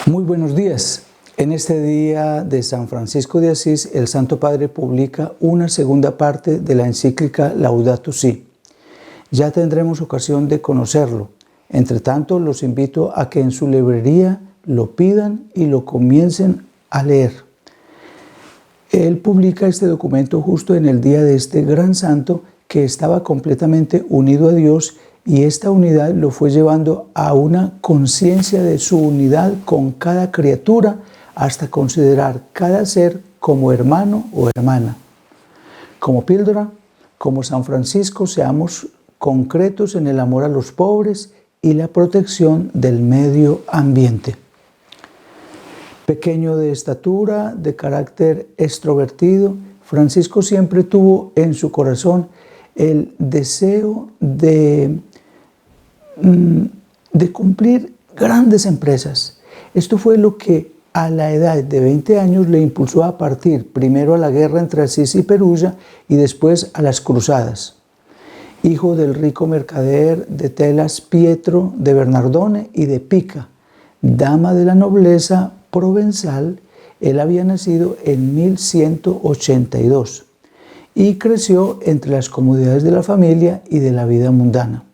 Muy buenos días. En este día de San Francisco de Asís, el Santo Padre publica una segunda parte de la encíclica Laudato Si. Ya tendremos ocasión de conocerlo. Entre tanto, los invito a que en su librería lo pidan y lo comiencen a leer. Él publica este documento justo en el día de este gran santo que estaba completamente unido a Dios, y esta unidad lo fue llevando a una conciencia de su unidad con cada criatura hasta considerar cada ser como hermano o hermana. Como píldora, como San Francisco, seamos concretos en el amor a los pobres y la protección del medio ambiente. Pequeño de estatura, de carácter extrovertido, Francisco siempre tuvo en su corazón el deseo de cumplir grandes empresas. Esto fue lo que a la edad de 20 años le impulsó a partir primero a la guerra entre Asís y Perugia y después a las cruzadas. Hijo del rico mercader de telas Pietro de Bernardone y de Pica, dama de la nobleza provenzal, él había nacido en 1182 y creció entre las comodidades de la familia y de la vida mundana.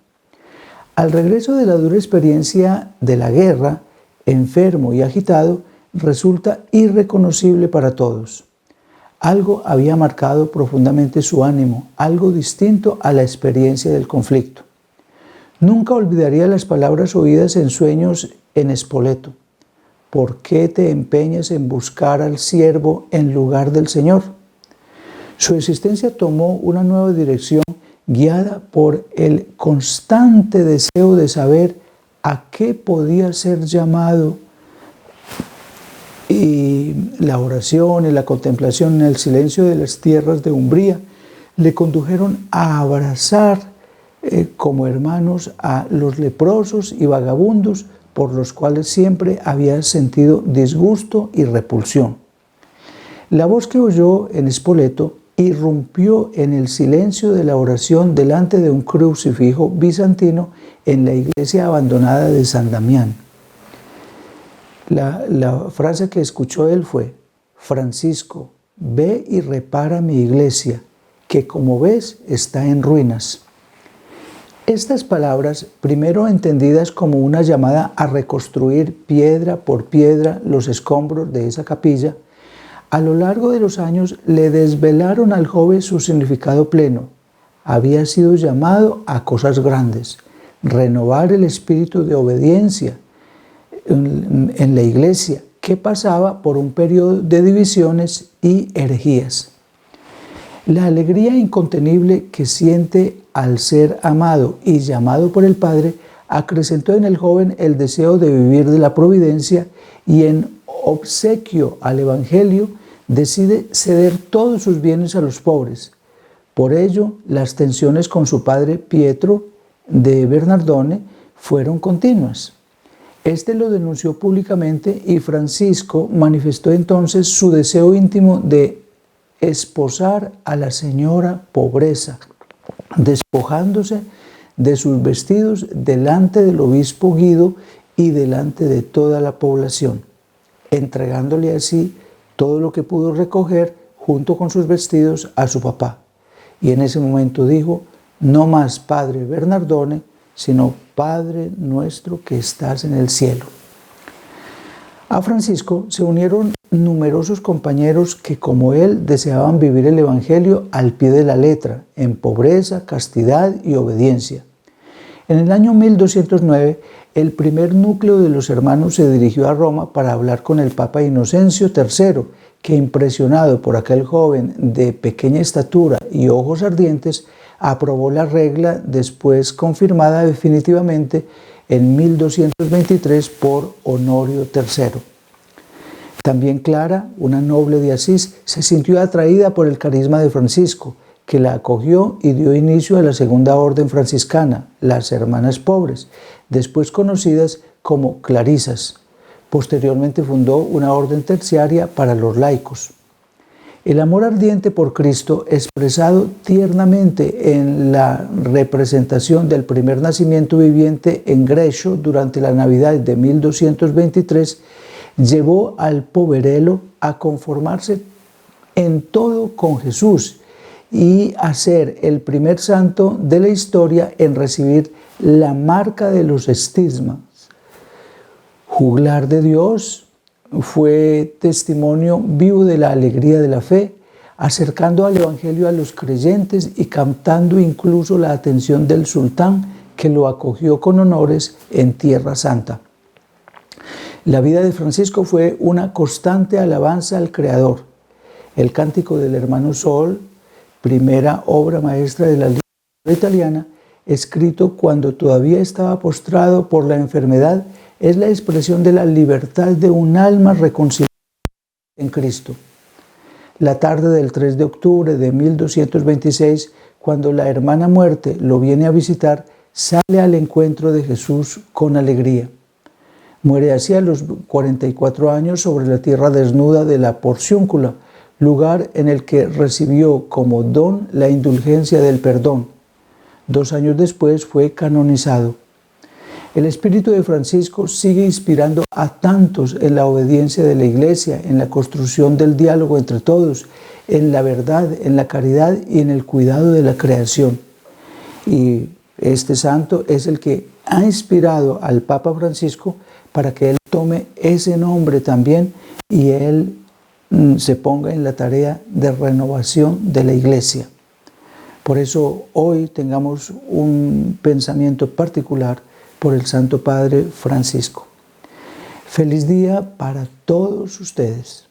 Al regreso de la dura experiencia de la guerra, enfermo y agitado, resulta irreconocible para todos. Algo había marcado profundamente su ánimo, algo distinto a la experiencia del conflicto. Nunca olvidaría las palabras oídas en sueños en Spoleto. ¿Por qué te empeñas en buscar al siervo en lugar del Señor? Su existencia tomó una nueva dirección, guiada por el constante deseo de saber a qué podía ser llamado, y la oración y la contemplación en el silencio de las tierras de Umbría le condujeron a abrazar como hermanos a los leprosos y vagabundos por los cuales siempre había sentido disgusto y repulsión. La voz que oyó en Spoleto irrumpió en el silencio de la oración delante de un crucifijo bizantino en la iglesia abandonada de San Damián. La frase que escuchó él fue: Francisco, ve y repara mi iglesia, que como ves está en ruinas. Estas palabras, primero entendidas como una llamada a reconstruir piedra por piedra los escombros de esa capilla, a lo largo de los años le desvelaron al joven su significado pleno. Había sido llamado a cosas grandes, renovar el espíritu de obediencia en la iglesia, que pasaba por un periodo de divisiones y herejías. La alegría incontenible que siente al ser amado y llamado por el Padre acrecentó en el joven el deseo de vivir de la providencia, y en obsequio al Evangelio decide ceder todos sus bienes a los pobres. Por ello, las tensiones con su padre Pietro de Bernardone fueron continuas. Este lo denunció públicamente y Francisco manifestó entonces su deseo íntimo de esposar a la señora pobreza, despojándose de sus vestidos delante del obispo Guido y delante de toda la población, entregándole así todo lo que pudo recoger junto con sus vestidos a su papá. Y en ese momento dijo: no más Padre Bernardone, sino Padre nuestro que estás en el cielo. A Francisco se unieron numerosos compañeros que, como él, deseaban vivir el Evangelio al pie de la letra, en pobreza, castidad y obediencia. En el año 1209, el primer núcleo de los hermanos se dirigió a Roma para hablar con el Papa Inocencio III, que, impresionado por aquel joven de pequeña estatura y ojos ardientes, aprobó la regla, después confirmada definitivamente en 1223 por Honorio III. También Clara, una noble de Asís, se sintió atraída por el carisma de Francisco, que la acogió y dio inicio a la segunda orden franciscana, las Hermanas Pobres, después conocidas como Clarisas. Posteriormente fundó una orden terciaria para los laicos. El amor ardiente por Cristo, expresado tiernamente en la representación del primer nacimiento viviente en Grescio durante la Navidad de 1223, llevó al poverello a conformarse en todo con Jesús y a ser el primer santo de la historia en recibir la marca de los estigmas. Juglar de Dios, fue testimonio vivo de la alegría de la fe, acercando al Evangelio a los creyentes y captando incluso la atención del sultán, que lo acogió con honores en Tierra Santa. La vida de Francisco fue una constante alabanza al Creador. El Cántico del Hermano Sol, primera obra maestra de la literatura italiana, escrito cuando todavía estaba postrado por la enfermedad, es la expresión de la libertad de un alma reconciliada en Cristo. La tarde del 3 de octubre de 1226, cuando la hermana muerte lo viene a visitar, sale al encuentro de Jesús con alegría. Muere así a los 44 años sobre la tierra desnuda de la Porciúncula, lugar en el que recibió como don la indulgencia del perdón. 2 años después fue canonizado. El espíritu de Francisco sigue inspirando a tantos en la obediencia de la Iglesia, en la construcción del diálogo entre todos, en la verdad, en la caridad y en el cuidado de la creación. Y este santo es el que ha inspirado al Papa Francisco para que él tome ese nombre también y él se ponga en la tarea de renovación de la Iglesia. Por eso hoy tengamos un pensamiento particular por el Santo Padre Francisco. Feliz día para todos ustedes.